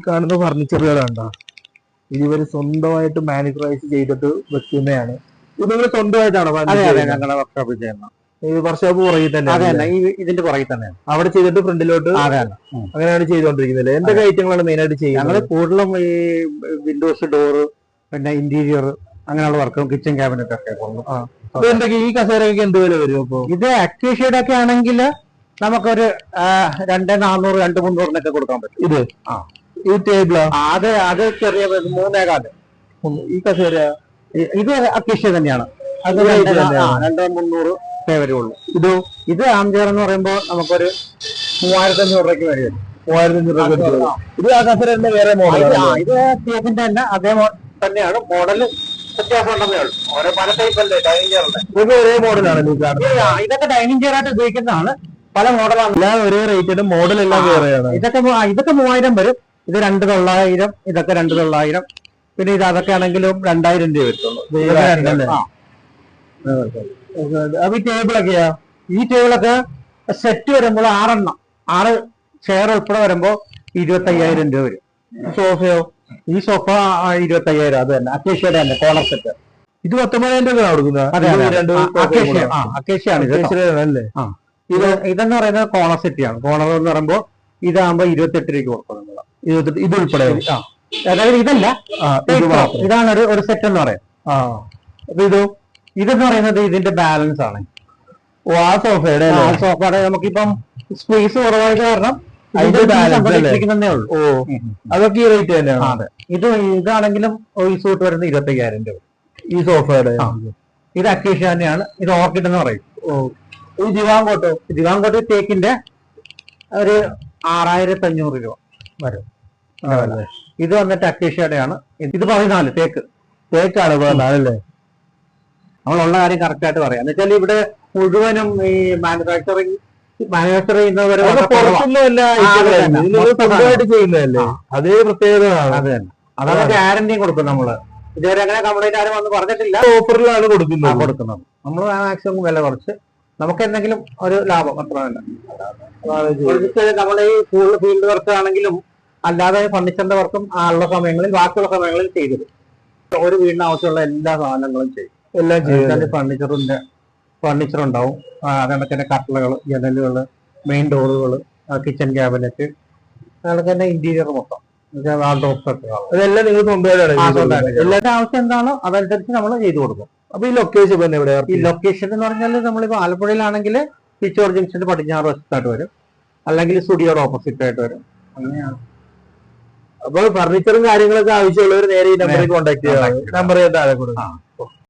കാണുന്ന ഫർണിച്ചറുകളാണ്ടോ ഇവര് സ്വന്തമായിട്ട് മാനുഫാക്ചർ ചെയ്തിട്ട് വെക്കുന്നതാണ്. ഇത് നിങ്ങൾ സ്വന്തമായിട്ടാണോ ഞങ്ങളുടെ വർക്ക്ഷോപ്പിൽ ചെയ്യുന്നത്? ഈ വർക്ക്ഷോപ്പ് പുറകിൽ തന്നെ ഇതിന്റെ പുറകിൽ തന്നെയാണ് അവിടെ ചെയ്തിട്ട് ഫ്രണ്ടിലോട്ട് അങ്ങനെയാണ് ചെയ്തുകൊണ്ടിരിക്കുന്നത്. എന്തൊക്കെ ഐറ്റങ്ങളാണ് മെയിൻ ആയിട്ട് ചെയ്യുന്നത്? ഞങ്ങൾ കൂടുതലും ഈ വിൻഡോസ് ഡോറ്, പിന്നെ ഇന്റീരിയർ അങ്ങനെയുള്ള വർക്കും, കിച്ചൺ ക്യാബിനറ്റ് ഒക്കെ എന്തൊക്കെ ഈ കസേരയൊക്കെ എന്ത് വില വരും? അപ്പൊ ഇത് അക്വേഷ്യയുടെ ഒക്കെ ആണെങ്കിൽ നമുക്കൊരു 2400 2300 കൊടുക്കാൻ പറ്റും. ഇത് ഈ ടേബിളാ? അത് ചെറിയ 3.4. ഈ കസേര ഇത് അക്വേഷ്യ തന്നെയാണ്. അത് 2300 വരുള്ളൂ. ഇത് ആംചെയർ എന്ന് പറയുമ്പോൾ നമുക്കൊരു 3500 രൂപയ്ക്ക് വരും. 3500 രൂപ. ഇത് ആ കസേരന്റെ വേറെ മോഡൽ? ഇത് തേക്കിന്റെ തന്നെ അതേ തന്നെയാണ്. മോഡല് വ്യത്യാസം ഉണ്ടെന്നേ ഉള്ളൂ. ഓരോ പല ടൈപ്പ് അല്ലേ ഡൈനിങ് ചെയറിന്റെ. ഇതൊക്കെ ഒരേ മോഡലാണ്? ഇതൊക്കെ ഡൈനിങ് ചെയർ ആയിട്ട് ഉപയോഗിക്കുന്നതാണ്. പല മോഡലാണ്. എല്ലാം ഒരേ റേറ്റ്, മോഡൽ എല്ലാം വേറെയാണ്. ഇതൊക്കെ 3000 വരും. ഇത് 2900, ഇതൊക്കെ 2900. പിന്നെ ഇത് അതൊക്കെ ആണെങ്കിലും 2000 രൂപ വരുത്തുള്ളൂ. അപ്പൊ ഈ ടേബിളൊക്കെയാ? ഈ ടേബിളൊക്കെ സെറ്റ് വരുമ്പോൾ 6 ചെയർ ഉൾപ്പെടെ വരുമ്പോ 25,000 രൂപ വരും. സോഫയോ? ഈ സോഫ 25,000. അത് തന്നെ അക്കേഷ്യയുടെ തന്നെ കോർണർ സെറ്റ്. ഇത് 19,000 രൂപ കൊടുക്കുന്നത്? അക്കേഷ്യാണ് അല്ലേ? ഇതെന്ന് പറയുന്നത് കോർണർ സെറ്റിയാണ്. കോർണർ എന്ന് പറയുമ്പോൾ ഇതാകുമ്പോ 28 രൂപയ്ക്ക് കൊടുക്കും. ഇത് ഉൾപ്പെടെ? അതായത് ഇതല്ല, ഇതാണ് ഒരു സെറ്റ് എന്ന് പറയാം. അപ്പൊ ഇതെന്ന് പറയുന്നത് ഇതിന്റെ ബാലൻസ് ആണ്. ആ സോഫയുടെ നമുക്കിപ്പം സ്പേസ് കുറവായത് കാരണം ന്നേ ഉള്ളൂ. അതൊക്കെ ഈ റേറ്റ് തന്നെയാണ്? അതെ. ഇതാണെങ്കിലും ഈ സൂട്ട് വരുന്നത് 25,000 രൂപ ഈ സോഫയുടെ. ഇത് അക്കേഷ്യ തന്നെയാണ്. ഇത് ഓർക്കിഡ് എന്ന് പറയും. ഈ ദിവാങ്കോട്ട് തേക്കിന്റെ ഒരു 6500 രൂപ വരും. ഇത് വന്നിട്ട് അക്കേഷ്യയുടെ ആണ്. ഇത് 14 തേക്കാണ് 14 അല്ലേ? നമ്മളുള്ള കാര്യം കറക്റ്റ് ആയിട്ട് പറയാം. എന്ന് വെച്ചാൽ ഇവിടെ മുഴുവനും ഈ മാനുഫാക്ചർ ചെയ്യുന്നവരെ ചെയ്യുന്നതല്ലേ? അതേ പ്രത്യേകത. അത് തന്നെ. അതാണ് ഗ്യാരണ്ടിയും കൊടുക്കും നമ്മള്. ഇതുവരെ അങ്ങനെ കംപ്ലൈന്റ് ആരും വന്ന് പറഞ്ഞിട്ടില്ല. ഓഫറിലാണ് കൊടുക്കുന്നത്. നമ്മൾ മാക്സിമം വില കുറച്ച് നമുക്ക് എന്തെങ്കിലും ഒരു ലാഭം അത്ര തന്നെ. നമ്മൾ ഈ ഫീൽഡ് വർക്ക് ആണെങ്കിലും അല്ലാതെ ഫർണിച്ചറിന്റെ വർക്കും ഉള്ള സമയങ്ങളിൽ ബാക്കിയുള്ള സമയങ്ങളിൽ ചെയ്തത് ഒരു വീടിന് ആവശ്യമുള്ള എല്ലാ സാധനങ്ങളും ചെയ്യും. എല്ലാം ചെയ്യും. ഫർണിച്ചർ ഉണ്ടാവും. അതേപോലെ തന്നെ കട്ടളകൾ, ജനലുകള്, മെയിൻ ഡോറുകള്, കിച്ചൺ ക്യാബിനറ്റ്, അതൊക്കെ തന്നെ ഇന്റീരിയർ മൊത്തം അതെല്ലാം നിങ്ങൾ സ്വന്തമായിട്ടാണ്? എല്ലാവരുടെ ആവശ്യം എന്താണോ അതനുസരിച്ച് നമ്മൾ ചെയ്തു കൊടുക്കും. അപ്പൊ ഈ ലൊക്കേഷൻ എവിടെയാണ്? ഈ ലൊക്കേഷൻ എന്ന് പറഞ്ഞാൽ നമ്മളിപ്പോ ആലപ്പുഴയിലാണെങ്കിൽ പിച്ചോർ ജംഗ്ഷന്റെ പടിഞ്ഞാറ് വശത്തായിട്ട് വരും, അല്ലെങ്കിൽ സ്റ്റുഡിയോയുടെ ഓപ്പോസിറ്റ് ആയിട്ട് വരും. അങ്ങനെയാണ്. അപ്പൊ ഫർണിച്ചറും കാര്യങ്ങളൊക്കെ ആവശ്യമുള്ളവർ നേരെ ഈ നമ്പറിൽ കോൺടാക്ട് ചെയ്യാം. നമ്പർ താഴെ കൊടുക്കും.